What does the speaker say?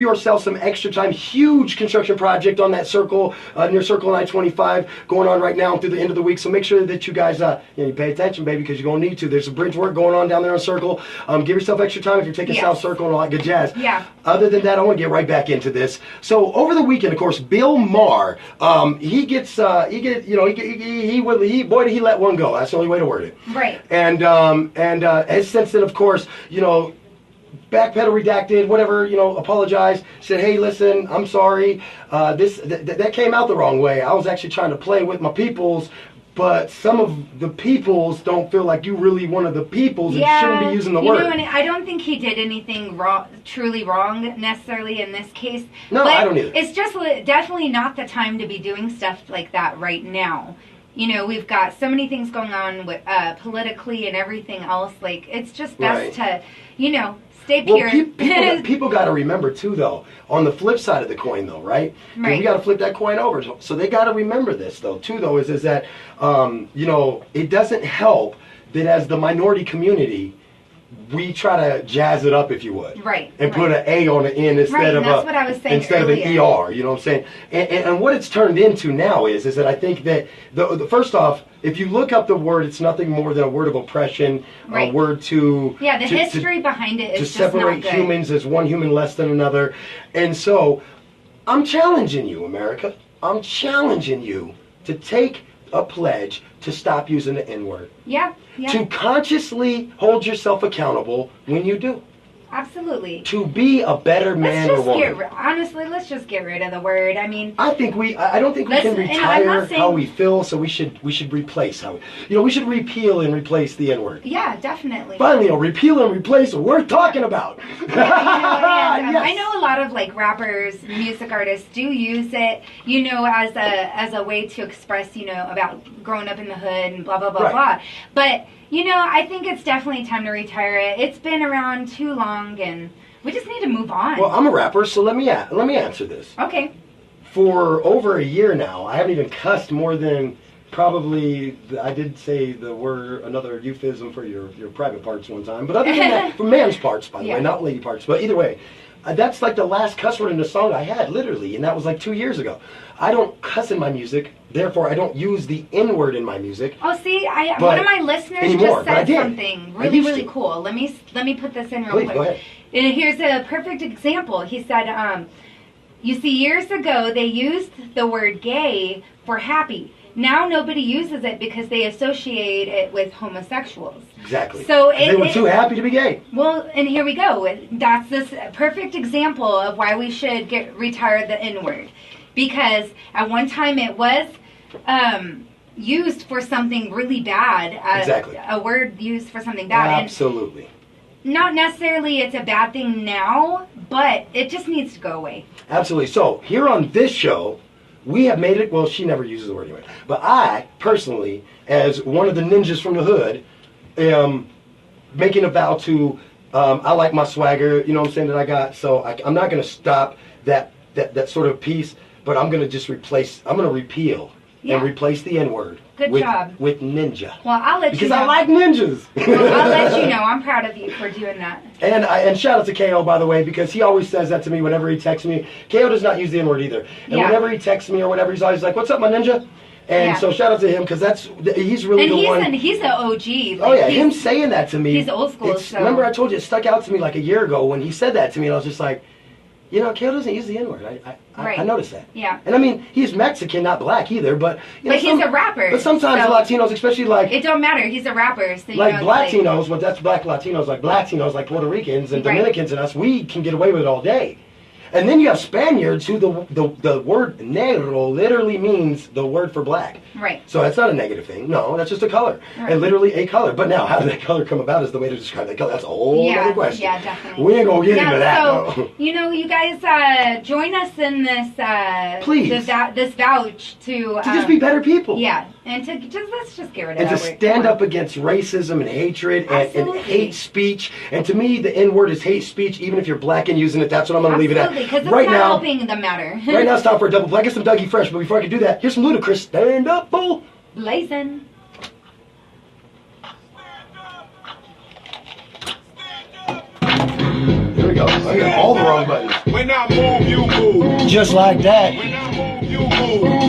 yourself some extra time. Huge construction project on that circle, near Circle and I-25, going on right now through the end of the week. So make sure that you guys you pay attention, baby, because you're going to need to. There's a bridge work going on down there on Circle. Give yourself extra time if you're taking South Circle and all that good jazz. Yeah. Other than that, I want to get right back into this. So over the weekend, of course, Bill Maher, he boy, did he let one go. That's the only way to word it. Right. And since then, of course, backpedal, redacted, whatever, apologized, said, hey, listen, I'm sorry, that came out the wrong way. I was actually trying to play with my peoples, but some of the peoples don't feel like you really one of the peoples and shouldn't be using the word. And I don't think he did anything truly wrong necessarily in this case. No, but I don't either. It's just definitely not the time to be doing stuff like that right now. We've got so many things going on with politically and everything else. Like, it's just best to, stay pure. Well, people got to remember, too, though, on the flip side of the coin, though, right? Right. We got to flip that coin over. So they got to remember this, though, too, though, is that, it doesn't help that as the minority community, we try to jazz it up, if you would. Right. And put an A on the end instead of that's what I was saying instead earlier. of an ER, you know what I'm saying? And what it's turned into now is that I think that, the first off, if you look up the word, it's nothing more than a word of oppression, a word to... Yeah, the history behind it is to separate humans as one human less than another. And so, I'm challenging you, America. I'm challenging you to take a pledge to stop using the N-word. Yeah. To consciously hold yourself accountable when you do. Absolutely. To be a better man or woman. Honestly, let's just get rid of the word. I mean, I don't think we can retire how we feel, so we should replace how we should repeal and replace the N-word. Yeah, definitely. Finally, repeal and replace what we're talking about. Yes. I know a lot of rappers, music artists do use it, as a way to express, about growing up in the hood and blah blah blah blah. But I think it's definitely time to retire it. It's been around too long, and we just need to move on. Well, I'm a rapper, so let me answer this. Okay. For over a year now, I haven't even cussed more than probably, I did say the word, another euphemism for your private parts one time, but other than that, for man's parts, by the way, not lady parts, but either way, that's like the last cuss word in the song I had, literally, and that was like 2 years ago. I don't cuss in my music, therefore I don't use the N-word in my music. Oh, see, one of my listeners just said something really cool. Let me put this in real quick. Go ahead. And here's a perfect example. He said, you see, years ago they used the word gay for happy. Now nobody uses it because they associate it with homosexuals. Exactly. So they were too happy to be gay. Well, and here we go. That's this perfect example of why we should retire the N-word. Because at one time it was used for something really bad. Exactly. A word used for something bad. Absolutely. And not necessarily it's a bad thing now, but it just needs to go away. Absolutely. So here on this show, we have made it, well, she never uses the word anyway, but I, personally, as one of the ninjas from the hood, am making a vow to, I like my swagger, you know what I'm saying, that I got, so I'm not going to stop that sort of piece, but I'm going to just repeal and replace the N-word. Good job. With ninja. Well, I'll let you know. Because I like ninjas. I'll let you know. I'm proud of you for doing that. And shout out to KO, by the way, because he always says that to me whenever he texts me. KO does not use the N-word either. And whenever he texts me or whatever, he's always like, what's up, my ninja? And so shout out to him, because he's really the one. And he's an OG. Oh, yeah. Him saying that to me. He's old school. Remember I told you it stuck out to me like a year ago when he said that to me, and I was just like, KO doesn't use the N-word. I noticed that. Yeah. And I mean, he's Mexican, not black either, but... But he's a rapper. But sometimes Latinos, especially like... It don't matter. He's a rapper. So like black Latinos, but that's black Latinos, like black Latinos, like Puerto Ricans and Dominicans and us, we can get away with it all day. And then you have Spaniards who the word negro literally means the word for black. Right. So that's not a negative thing. No, that's just a color. Right. And literally a color. But now, how did that color come about is the way to describe that color. That's a whole other question. Yeah, definitely. We ain't going to get into that, though. You guys join us in this... Please. This vouch to just be better people. Yeah. And let's just get rid of that. And to stand up against racism and hatred and hate speech. And to me, the N-word is hate speech, even if you're black and using it. That's what I'm going to leave it at. Because it's not helping the matter. Right now it's time for a double play. Get some Dougie Fresh, but before I can do that, here's some Ludacris. Stand up, fool. Blazin. Here we go. I hit all the wrong buttons. When I move, you move. Just like that. When I move, you move.